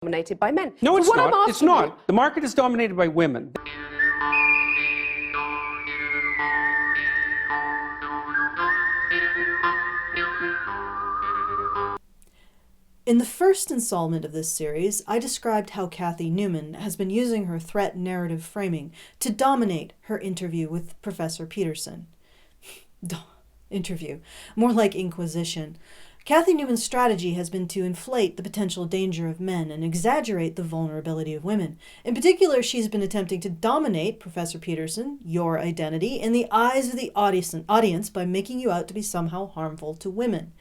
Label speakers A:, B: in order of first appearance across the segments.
A: dominated by men.
B: No, it's
A: what
B: not.
A: I'm asking
B: It's not.
A: you-
B: The market is dominated by women.
C: In the first installment of this series, I described how Cathy Newman has been using her threat narrative framing to dominate her interview with Professor Peterson. Interview. More like inquisition. Cathy Newman's strategy has been to inflate the potential danger of men and exaggerate the vulnerability of women. In particular, she's been attempting to dominate Professor Peterson, your identity, in the eyes of the audience by making you out to be somehow harmful to women.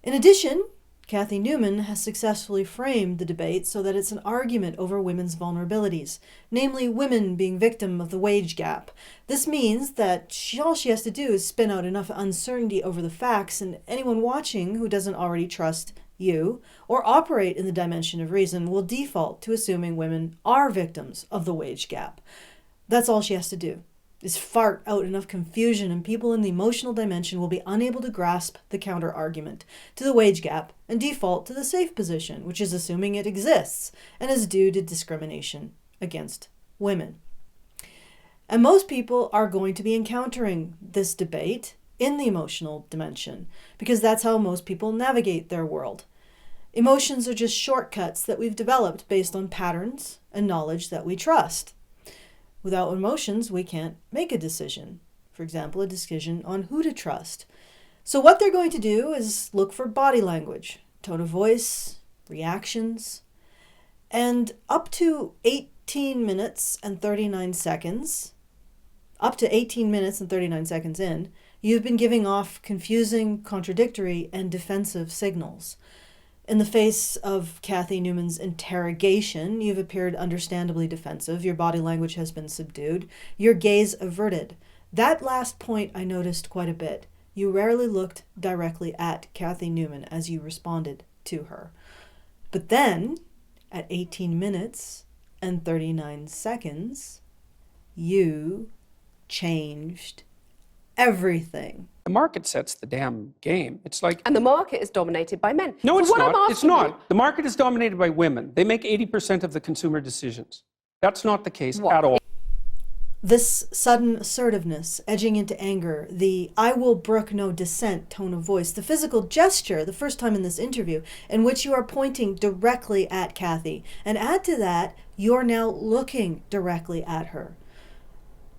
C: In addition, Cathy Newman has successfully framed the debate so that it's an argument over women's vulnerabilities, namely women being victim of the wage gap. This means that all she has to do is spin out enough uncertainty over the facts, and anyone watching who doesn't already trust you or operate in the dimension of reason will default to assuming women are victims of the wage gap. That's all she has to do, is fart out enough confusion, and people in the emotional dimension will be unable to grasp the counter-argument to the wage gap and default to the safe position, which is assuming it exists and is due to discrimination against women. And most people are going to be encountering this debate in the emotional dimension because that's how most people navigate their world. Emotions are just shortcuts that we've developed based on patterns and knowledge that we trust. Without emotions, we can't make a decision. For example, a decision on who to trust. So what they're going to do is look for body language, tone of voice, reactions, and up to 18 minutes and 39 seconds in, you've been giving off confusing, contradictory, and defensive signals. In the face of Cathy Newman's interrogation, you've appeared understandably defensive. Your body language has been subdued. Your gaze averted. That last point I noticed quite a bit. You rarely looked directly at Cathy Newman as you responded to her. But then, at 18 minutes and 39 seconds, you changed everything.
B: The market sets the damn game. It's like...
A: And the market is dominated by men.
B: No, it's
A: what I'm
B: not. It's
A: asking
B: not.
A: you-
B: The market is dominated by women. They make 80% of the consumer decisions. That's not the case
A: What?
B: at all.
C: This sudden assertiveness, edging into anger, the I will brook no dissent tone of voice, the physical gesture, the first time in this interview, in which you are pointing directly at Cathy. And add to that, you're now looking directly at her.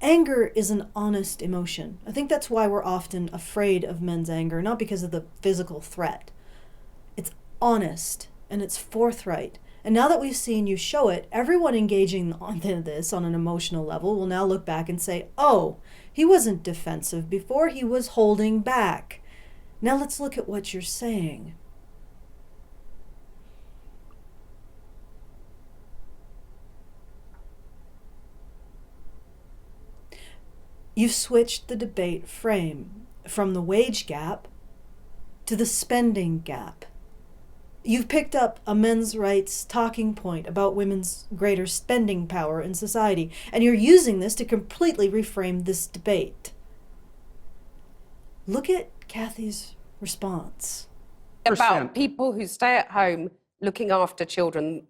C: Anger is an honest emotion. I think that's why we're often afraid of men's anger, not because of the physical threat. It's honest and it's forthright. And now that we've seen you show it, everyone engaging on this on an emotional level will now look back and say, oh, he wasn't defensive before, he was holding back. Now let's look at what you're saying. You've switched the debate frame from the wage gap to the spending gap. You've picked up a men's rights talking point about women's greater spending power in society, and you're using this to completely reframe this debate. Look at Cathy's response.
A: About people who stay at home looking after children.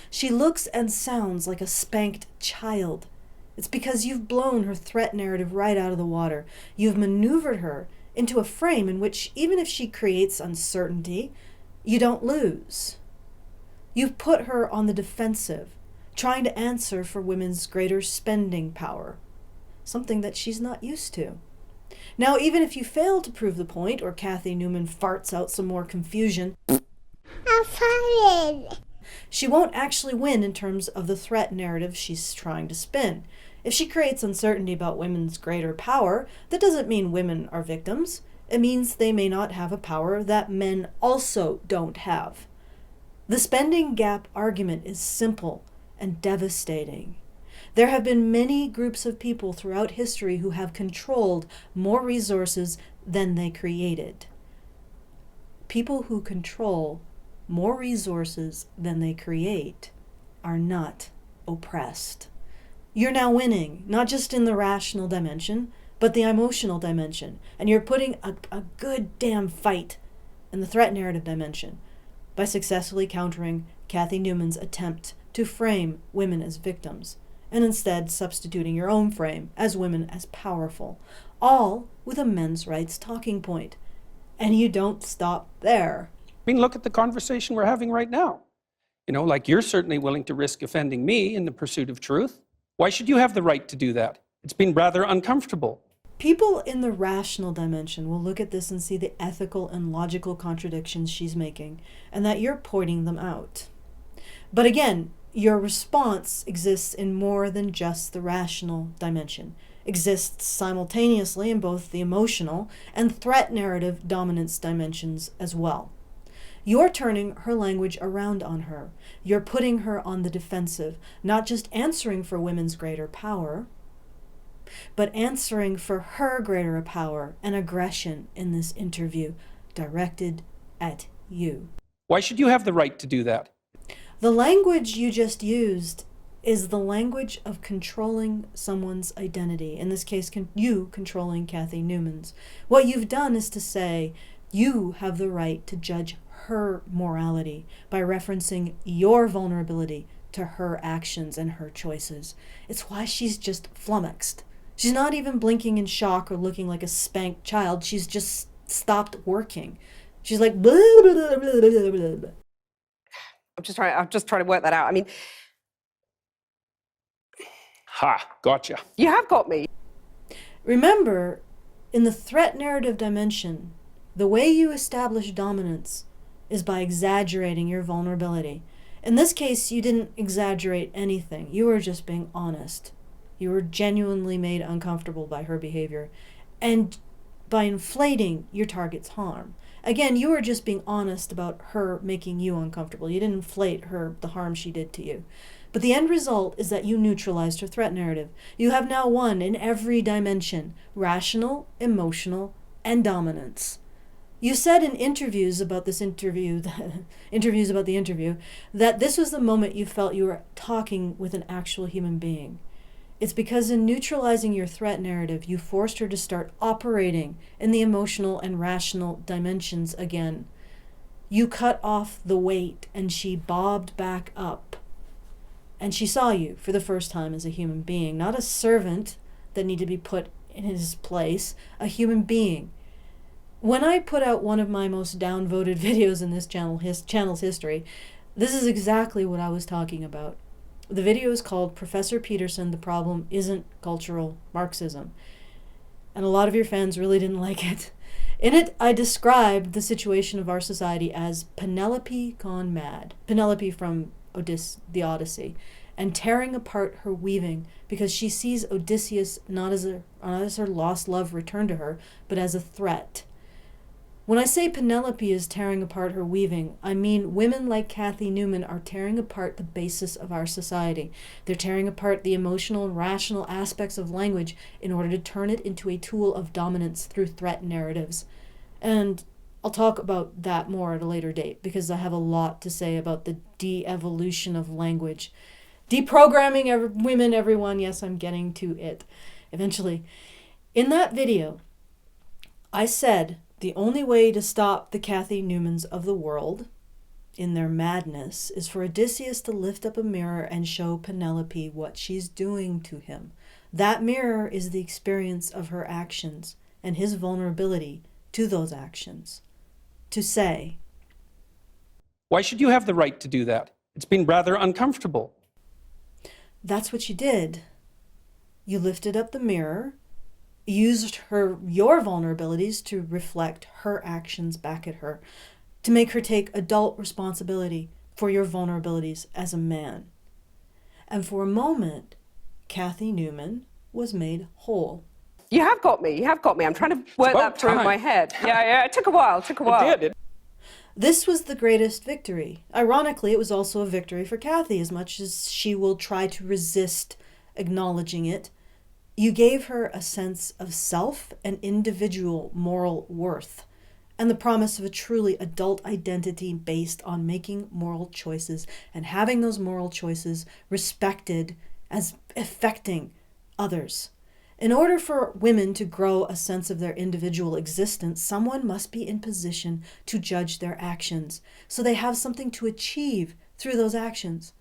C: She looks and sounds like a spanked child. It's because you've blown her threat narrative right out of the water. You've maneuvered her into a frame in which, even if she creates uncertainty, you don't lose. You've put her on the defensive, trying to answer for women's greater spending power, something that she's not used to. Now, even if you fail to prove the point, or Cathy Newman farts out some more confusion,
D: I'm farted.
C: She won't actually win in terms of the threat narrative she's trying to spin. If she creates uncertainty about women's greater power, that doesn't mean women are victims. It means they may not have a power that men also don't have. The spending gap argument is simple and devastating. There have been many groups of people throughout history who have controlled more resources than they created. People who control more resources than they create are not oppressed. You're now winning, not just in the rational dimension, but the emotional dimension. And you're putting a good damn fight in the threat narrative dimension by successfully countering Cathy Newman's attempt to frame women as victims, and instead substituting your own frame as women as powerful, all with a men's rights talking point. And you don't stop there.
B: I mean, look at the conversation we're having right now. You know, like, you're certainly willing to risk offending me in the pursuit of truth. Why should you have the right to do that? It's been rather uncomfortable.
C: People in the rational dimension will look at this and see the ethical and logical contradictions she's making, and that you're pointing them out. But again, your response exists in more than just the rational dimension, exists simultaneously in both the emotional and threat narrative dominance dimensions as well. You're turning her language around on her. You're putting her on the defensive, not just answering for women's greater power, but answering for her greater power and aggression in this interview directed at you.
B: Why should you have the right to do that?
C: The language you just used is the language of controlling someone's identity. In this case, you controlling Cathy Newman's. What you've done is to say you have the right to judge her morality by referencing your vulnerability to her actions and her choices. It's why she's just flummoxed. She's not even blinking in shock or looking like a spanked child. She's just stopped working. She's like, blah, blah, blah, blah, blah, blah, blah.
A: I'm just trying to work that out. I mean,
B: Ha, gotcha.
A: you have got me.
C: Remember, in the threat narrative dimension, the way you establish dominance is by exaggerating your vulnerability. In this case, you didn't exaggerate anything. You were just being honest. You were genuinely made uncomfortable by her behavior. And by inflating your target's harm. Again, you were just being honest about her making you uncomfortable. You didn't inflate the harm she did to you. But the end result is that you neutralized her threat narrative. You have now won in every dimension: rational, emotional, and dominance. You said in interviews about the interview, that this was the moment you felt you were talking with an actual human being. It's because in neutralizing your threat narrative, you forced her to start operating in the emotional and rational dimensions again. You cut off the weight, and she bobbed back up. And she saw you for the first time as a human being, not a servant that needed to be put in his place, a human being. When I put out one of my most downvoted videos in this channel's history, this is exactly what I was talking about. The video is called Professor Peterson, The Problem Isn't Cultural Marxism. And a lot of your fans really didn't like it. In it, I described the situation of our society as Penelope gone mad. Penelope from the Odyssey. And tearing apart her weaving because she sees Odysseus not as her lost love returned to her, but as a threat. When I say Penelope is tearing apart her weaving, I mean women like Cathy Newman are tearing apart the basis of our society. They're tearing apart the emotional and rational aspects of language in order to turn it into a tool of dominance through threat narratives. And I'll talk about that more at a later date because I have a lot to say about the de-evolution of language. Deprogramming women, everyone. Yes, I'm getting to it eventually. In that video, I said the only way to stop the Cathy Newmans of the world in their madness is for Odysseus to lift up a mirror and show Penelope what she's doing to him. That mirror is the experience of her actions and his vulnerability to those actions. To say,
B: Why should you have the right to do that? It's been rather uncomfortable.
C: that's what you did. You lifted up the mirror, used your vulnerabilities to reflect her actions back at her, to make her take adult responsibility for your vulnerabilities as a man. And for a moment, Cathy Newman was made whole.
A: You have got me. You have got me. I'm trying to work
B: about
A: that through in
B: time.
A: my head. Yeah. It took a while.
B: It did.
C: This was the greatest victory. Ironically, it was also a victory for Cathy, as much as she will try to resist acknowledging it. You gave her a sense of self and individual moral worth, and the promise of a truly adult identity based on making moral choices and having those moral choices respected as affecting others. In order for women to grow a sense of their individual existence, someone must be in position to judge their actions, so they have something to achieve through those actions.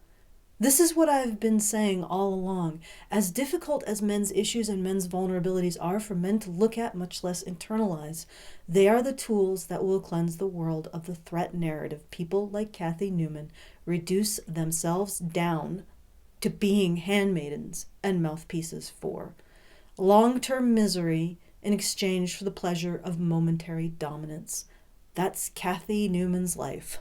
C: This is what I've been saying all along. As difficult as men's issues and men's vulnerabilities are for men to look at, much less internalize, they are the tools that will cleanse the world of the threat narrative people like Cathy Newman reduce themselves down to being handmaidens and mouthpieces for. Long-term misery in exchange for the pleasure of momentary dominance. That's Cathy Newman's life.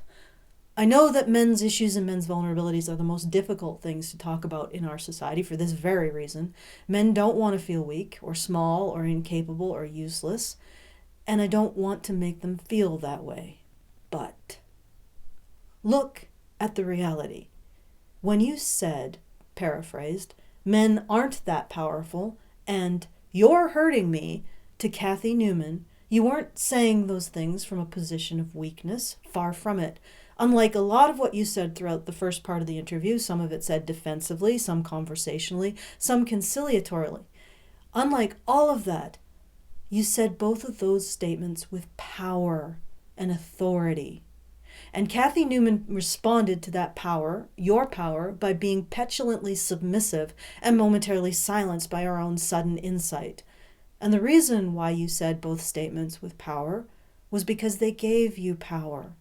C: I know that men's issues and men's vulnerabilities are the most difficult things to talk about in our society for this very reason. Men don't want to feel weak or small or incapable or useless, and I don't want to make them feel that way. But look at the reality. When you said, paraphrased, men aren't that powerful, and "you're hurting me" to Cathy Newman, you weren't saying those things from a position of weakness. Far from it. Unlike a lot of what you said throughout the first part of the interview, some of it said defensively, some conversationally, some conciliatorily. Unlike all of that, you said both of those statements with power and authority. And Cathy Newman responded to that power, your power, by being petulantly submissive and momentarily silenced by her own sudden insight. And the reason why you said both statements with power was because they gave you power.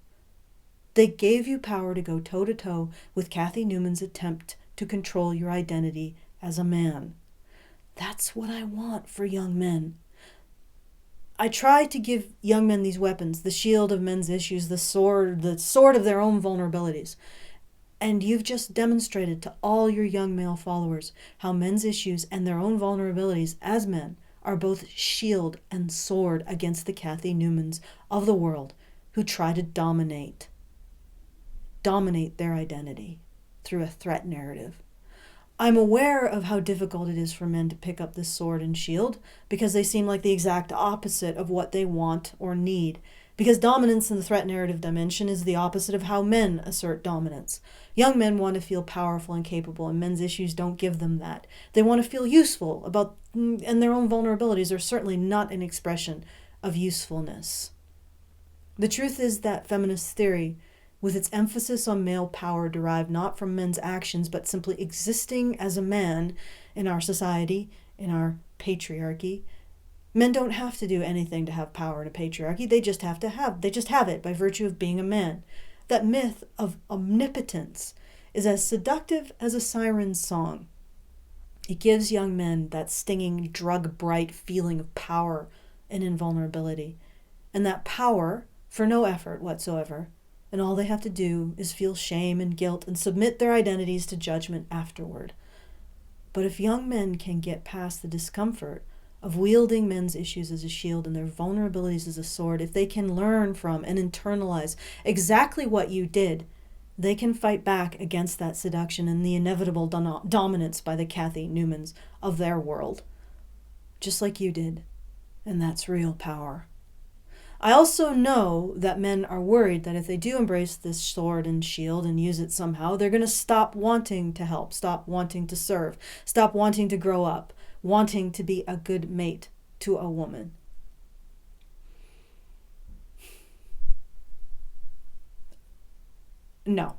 C: They gave you power to go toe-to-toe with Cathy Newman's attempt to control your identity as a man. That's what I want for young men. I try to give young men these weapons, the shield of men's issues, the sword of their own vulnerabilities. And you've just demonstrated to all your young male followers how men's issues and their own vulnerabilities as men are both shield and sword against the Cathy Newmans of the world who try to dominate their identity through a threat narrative. I'm aware of how difficult it is for men to pick up this sword and shield because they seem like the exact opposite of what they want or need. Because dominance in the threat narrative dimension is the opposite of how men assert dominance. Young men want to feel powerful and capable, and men's issues don't give them that. They want to feel useful and their own vulnerabilities are certainly not an expression of usefulness. The truth is that feminist theory, with its emphasis on male power derived not from men's actions, but simply existing as a man in our society, in our patriarchy. Men don't have to do anything to have power in a patriarchy. They just have it by virtue of being a man. That myth of omnipotence is as seductive as a siren's song. It gives young men that stinging, drug-bright feeling of power and invulnerability. And that power, for no effort whatsoever, and all they have to do is feel shame and guilt and submit their identities to judgment afterward. But if young men can get past the discomfort of wielding men's issues as a shield and their vulnerabilities as a sword, if they can learn from and internalize exactly what you did, they can fight back against that seduction and the inevitable dominance by the Cathy Newmans of their world, just like you did. And that's real power. I also know that men are worried that if they do embrace this sword and shield and use it somehow, they're going to stop wanting to help, stop wanting to serve, stop wanting to grow up, wanting to be a good mate to a woman. No.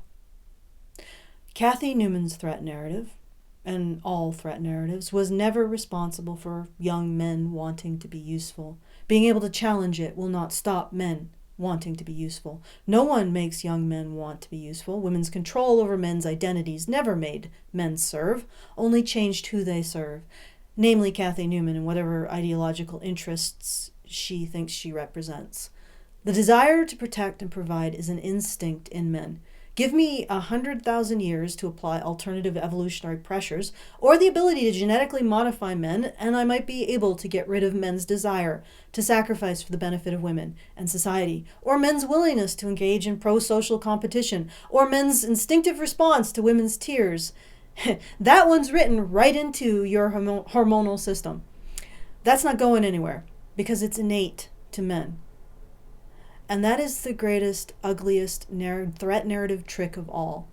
C: Cathy Newman's threat narrative, and all threat narratives, was never responsible for young men wanting to be useful. Being able to challenge it will not stop men wanting to be useful. No one makes young men want to be useful. Women's control over men's identities never made men serve, only changed who they serve, namely Cathy Newman and whatever ideological interests she thinks she represents. The desire to protect and provide is an instinct in men. Give me 100,000 years to apply alternative evolutionary pressures or the ability to genetically modify men, and I might be able to get rid of men's desire to sacrifice for the benefit of women and society, or men's willingness to engage in pro-social competition, or men's instinctive response to women's tears. That one's written right into your hormonal system. That's not going anywhere because it's innate to men. And that is the greatest, ugliest threat narrative trick of all.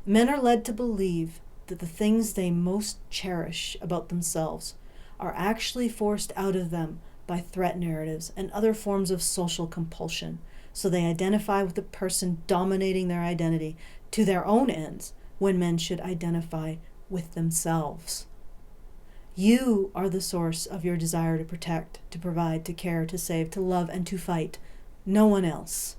C: Men are led to believe that the things they most cherish about themselves are actually forced out of them by threat narratives and other forms of social compulsion. So they identify with the person dominating their identity to their own ends, when men should identify with themselves. You are the source of your desire to protect, to provide, to care, to save, to love, and to fight. No one else.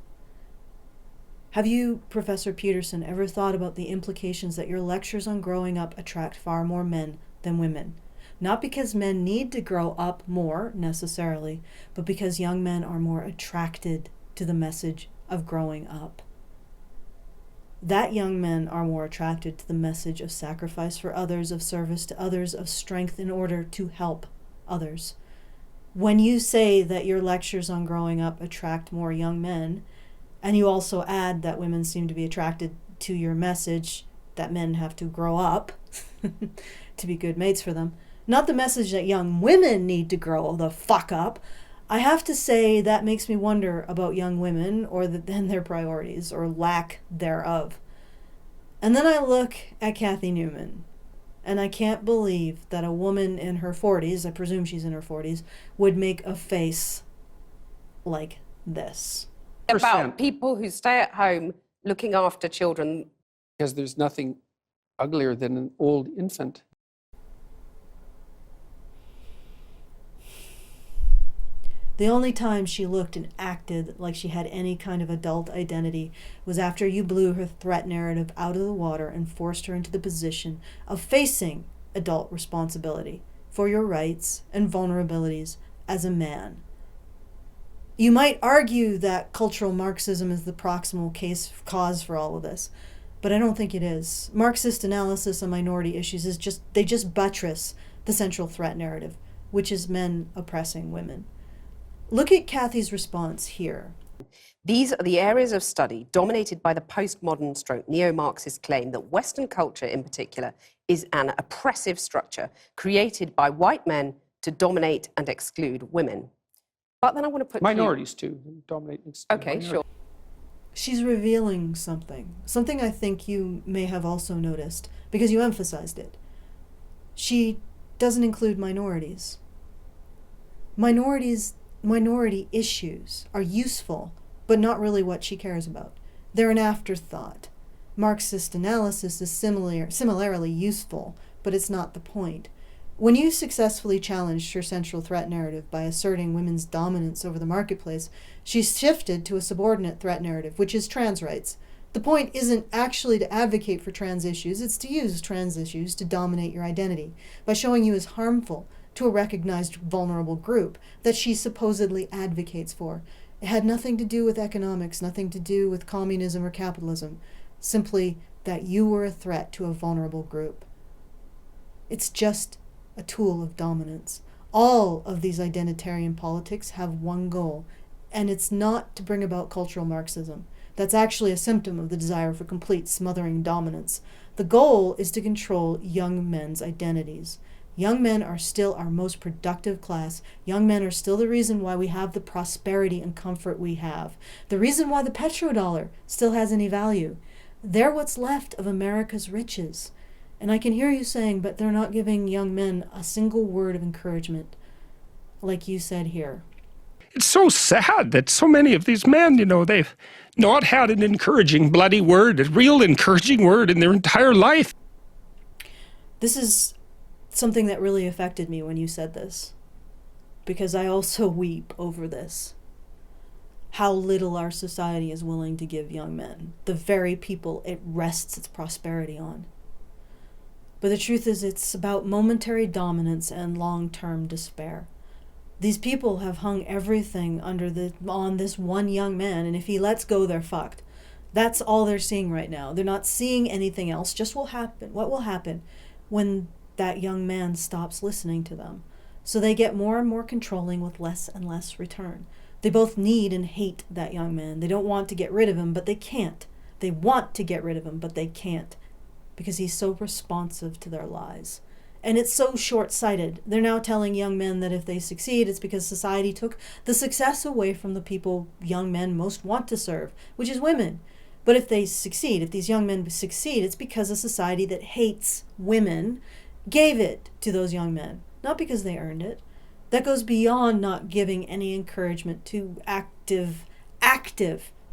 C: Have you, Professor Peterson, ever thought about the implications that your lectures on growing up attract far more men than women? Not because men need to grow up more, necessarily, but because young men are more attracted to the message of growing up. That young men are more attracted to the message of sacrifice for others, of service to others, of strength in order to help others. When you say that your lectures on growing up attract more young men, and you also add that women seem to be attracted to your message that men have to grow up to be good mates for them, not the message that young women need to grow the fuck up, I have to say that makes me wonder about young women, or then their priorities, or lack thereof. And then I look at Cathy Newman, and I can't believe that a woman in her 40s, I presume she's in her 40s, would make a face like this.
A: About people who stay at home looking after children.
B: Because there's nothing uglier than an old infant.
C: The only time she looked and acted like she had any kind of adult identity was after you blew her threat narrative out of the water and forced her into the position of facing adult responsibility for your rights and vulnerabilities as a man. You might argue that cultural Marxism is the proximal cause for all of this, but I don't think it is. Marxist analysis on minority issues they just buttress the central threat narrative, which is men oppressing women. Look at Cathy's response here.
A: These are the areas of study dominated by the postmodern neo-Marxist claim that Western culture in particular is an oppressive structure created by white men to dominate and exclude women. But then I want to put
B: minorities too, dominate and exclude.
A: Okay, sure.
C: She's revealing something I think you may have also noticed, because you emphasized it. She doesn't include minorities. Minority issues are useful, but not really what she cares about. They're an afterthought. Marxist analysis is similarly useful, but it's not the point. When you successfully challenged her central threat narrative by asserting women's dominance over the marketplace, she shifted to a subordinate threat narrative, which is trans rights. The point isn't actually to advocate for trans issues, it's to use trans issues to dominate your identity by showing you as harmful to a recognized vulnerable group that she supposedly advocates for. It had nothing to do with economics, nothing to do with communism or capitalism, simply that you were a threat to a vulnerable group. It's just a tool of dominance. All of these identitarian politics have one goal, and it's not to bring about cultural Marxism. That's actually a symptom of the desire for complete smothering dominance. The goal is to control young men's identities. Young men are still our most productive class. Young men are still the reason why we have the prosperity and comfort we have. The reason why the petrodollar still has any value. They're what's left of America's riches. And I can hear you saying, but they're not giving young men a single word of encouragement, like you said here.
E: It's so sad that so many of these men, they've not had an encouraging bloody word, a real encouraging word in their entire life.
C: This is something that really affected me when you said this, because I also weep over this. How little our society is willing to give young men, the very people it rests its prosperity on. But the truth is, it's about momentary dominance and long-term despair. These people have hung everything on this one young man, and if he lets go, they're fucked. That's all they're seeing right now. They're not seeing anything else. Just what will happen when that young man stops listening to them. So they get more and more controlling with less and less return. They both need and hate that young man. They don't want to get rid of him, but they can't. They want to get rid of him, but they can't, because he's so responsive to their lies. And it's so short-sighted. They're now telling young men that if they succeed, it's because society took the success away from the people young men most want to serve, which is women. But if they succeed, if these young men succeed, it's because a society that hates women gave it to those young men, not because they earned it. That goes beyond not giving any encouragement to active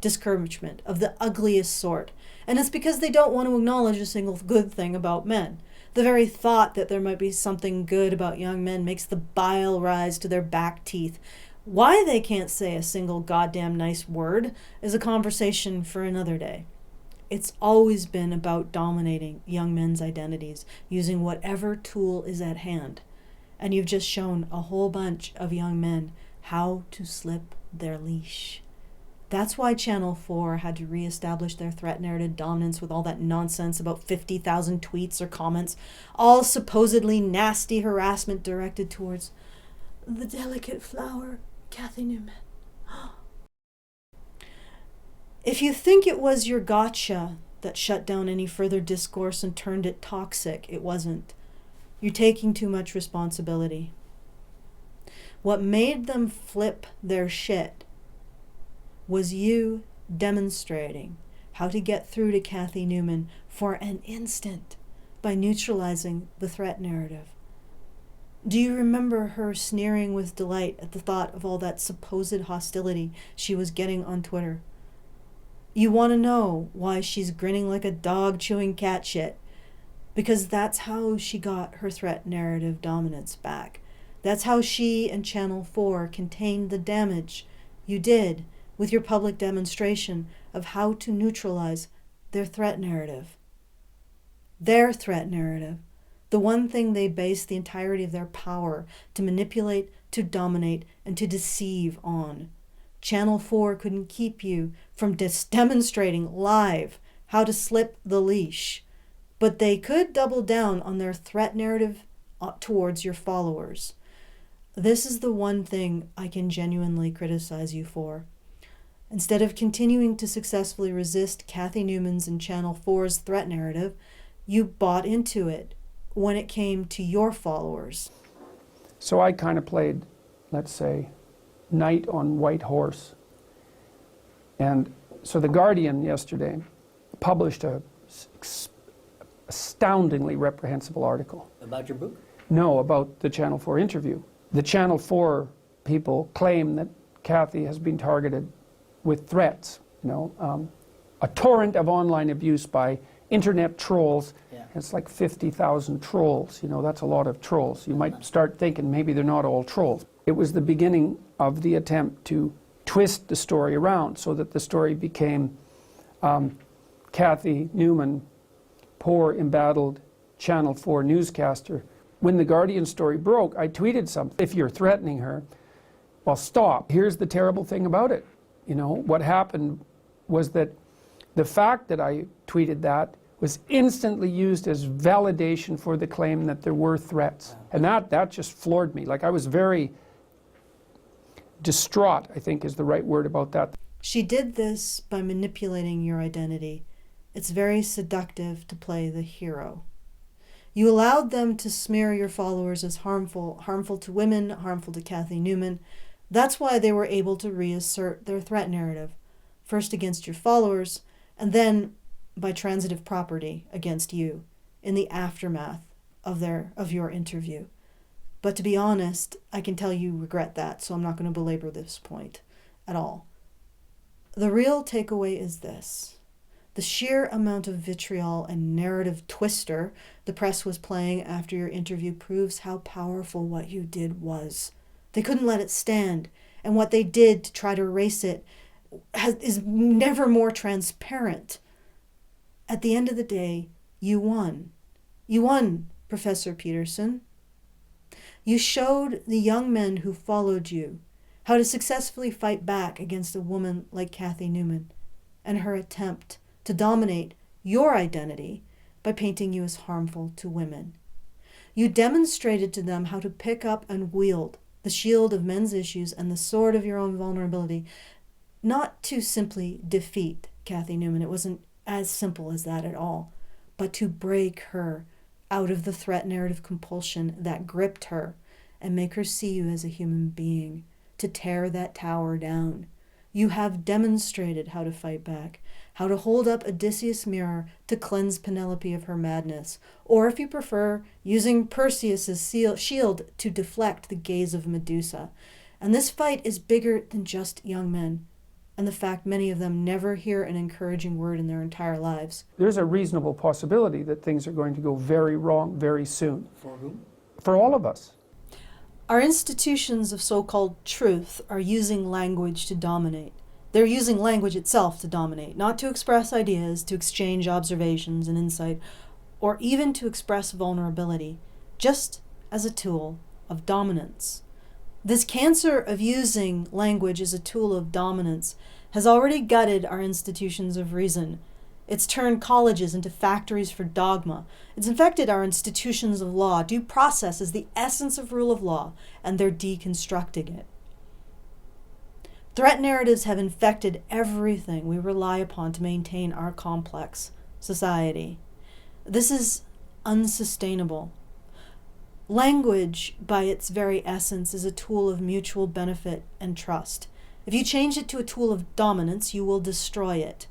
C: discouragement of the ugliest sort. And it's because they don't want to acknowledge a single good thing about men. The very thought that there might be something good about young men makes the bile rise to their back teeth. Why they can't say a single goddamn nice word is a conversation for another day. It's always been about dominating young men's identities, using whatever tool is at hand. And you've just shown a whole bunch of young men how to slip their leash. That's why Channel 4 had to reestablish their threat narrative dominance with all that nonsense about 50,000 tweets or comments, all supposedly nasty harassment directed towards the delicate flower, Cathy Newman. If you think it was your gotcha that shut down any further discourse and turned it toxic, it wasn't. You're taking too much responsibility. What made them flip their shit was you demonstrating how to get through to Cathy Newman for an instant by neutralizing the threat narrative. Do you remember her sneering with delight at the thought of all that supposed hostility she was getting on Twitter? You want to know why she's grinning like a dog chewing cat shit? Because that's how she got her threat narrative dominance back. That's how she and Channel 4 contained the damage you did with your public demonstration of how to neutralize their threat narrative. Their threat narrative. The one thing they base the entirety of their power to manipulate, to dominate, and to deceive on. Channel 4 couldn't keep you from demonstrating live how to slip the leash, but they could double down on their threat narrative towards your followers. This is the one thing I can genuinely criticize you for. Instead of continuing to successfully resist Cathy Newman's and Channel 4's threat narrative, you bought into it when it came to your followers.
B: So I kind of played, let's say, knight on white horse. And so The Guardian yesterday published a astoundingly reprehensible article.
F: About your book?
B: No, about the Channel 4 interview. The Channel 4 people claim that Cathy has been targeted with threats, a torrent of online abuse by internet trolls.
F: Yeah.
B: It's like 50,000 trolls, that's a lot of trolls. You might start thinking maybe they're not all trolls. It was the beginning of the attempt to twist the story around so that the story became Cathy Newman, poor, embattled Channel 4 newscaster. When the Guardian story broke, I tweeted something. If you're threatening her, well, stop. Here's the terrible thing about it. What happened was that the fact that I tweeted that was instantly used as validation for the claim that there were threats. And that just floored me. Like, I was very distraught, I think is the right word about that.
C: She did this by manipulating your identity. It's very seductive to play the hero. You allowed them to smear your followers as harmful to women, harmful to Cathy Newman. That's why they were able to reassert their threat narrative, first against your followers, and then by transitive property against you in the aftermath of your interview. But to be honest, I can tell you regret that, so I'm not going to belabor this point at all. The real takeaway is this. The sheer amount of vitriol and narrative twister the press was playing after your interview proves how powerful what you did was. They couldn't let it stand, and what they did to try to erase it is never more transparent. At the end of the day, you won. You won, Professor Peterson. You showed the young men who followed you how to successfully fight back against a woman like Cathy Newman and her attempt to dominate your identity by painting you as harmful to women. You demonstrated to them how to pick up and wield the shield of men's issues and the sword of your own vulnerability, not to simply defeat Cathy Newman. It wasn't as simple as that at all, but to break her out of the threat narrative compulsion that gripped her and make her see you as a human being, to tear that tower down. You have demonstrated how to fight back, how to hold up Odysseus' mirror to cleanse Penelope of her madness, or if you prefer, using Perseus' shield to deflect the gaze of Medusa. And this fight is bigger than just young men, and the fact many of them never hear an encouraging word in their entire lives.
B: There's a reasonable possibility that things are going to go very wrong very soon.
F: For whom?
B: For all of us.
C: Our institutions of so-called truth are using language to dominate. They're using language itself to dominate, not to express ideas, to exchange observations and insight, or even to express vulnerability, just as a tool of dominance. This cancer of using language as a tool of dominance has already gutted our institutions of reason. It's turned colleges into factories for dogma. It's infected our institutions of law. Due process is the essence of rule of law, and they're deconstructing it. Threat narratives have infected everything we rely upon to maintain our complex society. This is unsustainable. Language, by its very essence, is a tool of mutual benefit and trust. If you change it to a tool of dominance, you will destroy it.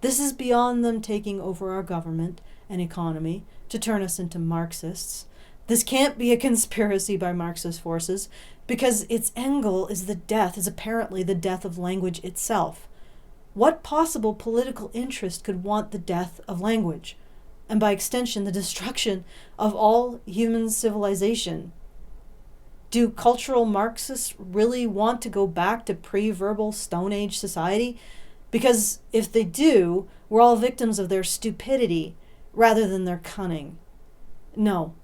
C: This is beyond them taking over our government and economy to turn us into Marxists. This can't be a conspiracy by Marxist forces, because its end goal is apparently the death of language itself. What possible political interest could want the death of language, and by extension the destruction of all human civilization? Do cultural Marxists really want to go back to pre-verbal Stone Age society? Because if they do, we're all victims of their stupidity rather than their cunning. No.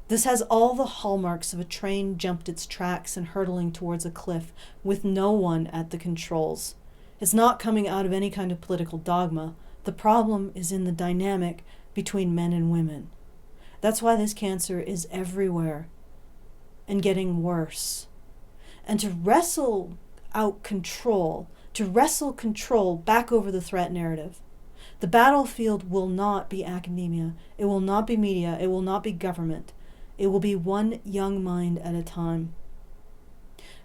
C: This has all the hallmarks of a train jumped its tracks and hurtling towards a cliff with no one at the controls. It's not coming out of any kind of political dogma. The problem is in the dynamic between men and women. That's why this cancer is everywhere and getting worse. And to wrestle out control, to wrestle control back over the threat narrative, the battlefield will not be academia, it will not be media, it will not be government. It will be one young mind at a time.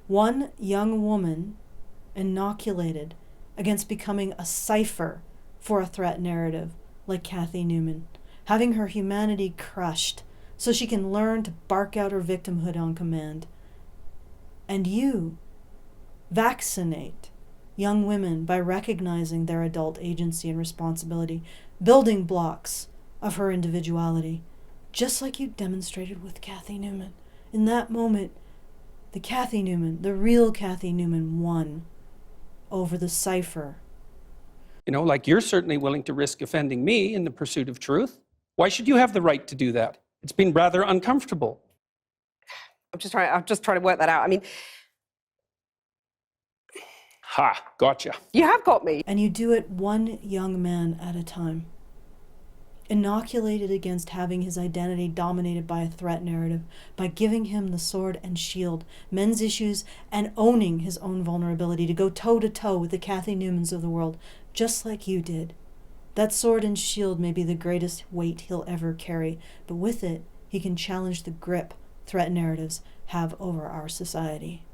C: One young woman inoculated against becoming a cipher for a threat narrative, like Cathy Newman, having her humanity crushed so she can learn to bark out her victimhood on command. And you vaccinate young women by recognizing their adult agency and responsibility, building blocks of her individuality, just like you demonstrated with Cathy Newman. In that moment, the real Cathy Newman won over the cipher.
E: You know, like you're certainly willing to risk offending me in the pursuit of truth. Why should you have the right to do that? It's been rather uncomfortable.
A: I'm just trying to work that out. I mean,
E: Ha, gotcha.
A: you have got me.
C: And you do it one young man at a time. Inoculated against having his identity dominated by a threat narrative, by giving him the sword and shield, men's issues, and owning his own vulnerability to go toe-to-toe with the Cathy Newmans of the world, just like you did. That sword and shield may be the greatest weight he'll ever carry, but with it, he can challenge the grip threat narratives have over our society.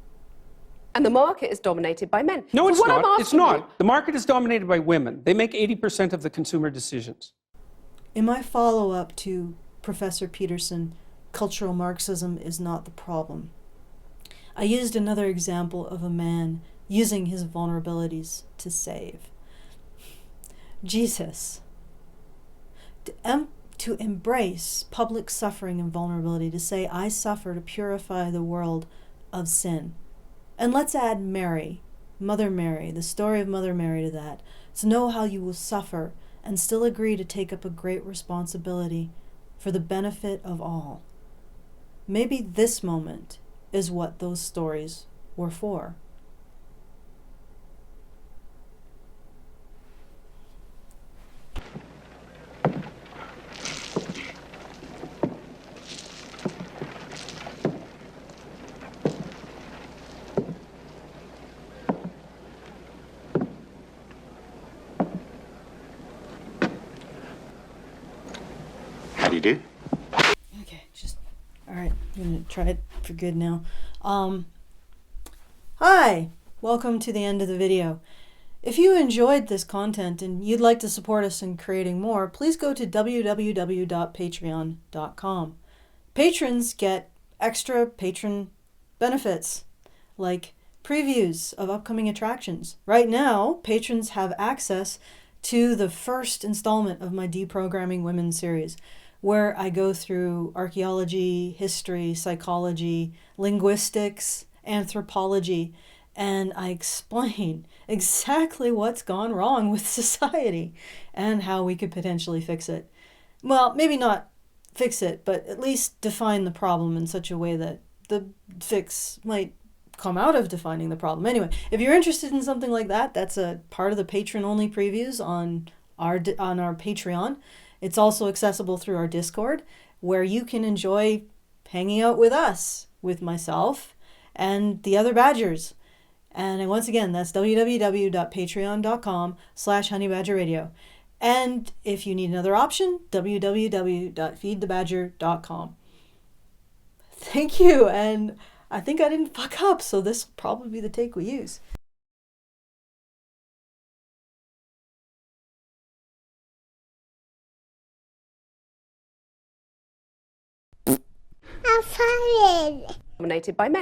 A: And the market is dominated by men.
E: No,
A: So
E: it's
A: what I'm
E: not. It's
A: asking
E: not.
A: you-
E: The market is dominated by women. They make 80% of the consumer decisions.
C: In my follow-up to Professor Peterson, cultural Marxism is not the problem. I used another example of a man using his vulnerabilities to save. Jesus. To embrace public suffering and vulnerability, to say, I suffer to purify the world of sin. And let's add Mary, Mother Mary, the story of Mother Mary to that, to know how you will suffer and still agree to take up a great responsibility for the benefit of all. Maybe this moment is what those stories were for.
F: How do you do?
C: Okay, all right, I'm gonna try it for good now. Hi, Welcome to the end of the video. If you enjoyed this content and you'd like to support us in creating more, please go to www.patreon.com. Patrons get extra patron benefits, like previews of upcoming attractions. Right now, patrons have access to the first installment of my Deprogramming Women series, where I go through archaeology, history, psychology, linguistics, anthropology, and I explain exactly what's gone wrong with society and how we could potentially fix it. Well, maybe not fix it, but at least define the problem in such a way that the fix might come out of defining the problem. Anyway, if you're interested in something like that, that's a part of the patron-only previews on our Patreon. It's also accessible through our Discord, where you can enjoy hanging out with us, with myself, and the other Badgers. And once again, that's www.patreon.com/honeybadgerradio. And if you need another option, www.feedthebadger.com. Thank you, and I think I didn't fuck up, so this will probably be the take we use.
D: I'm fine.
A: Dominated by men.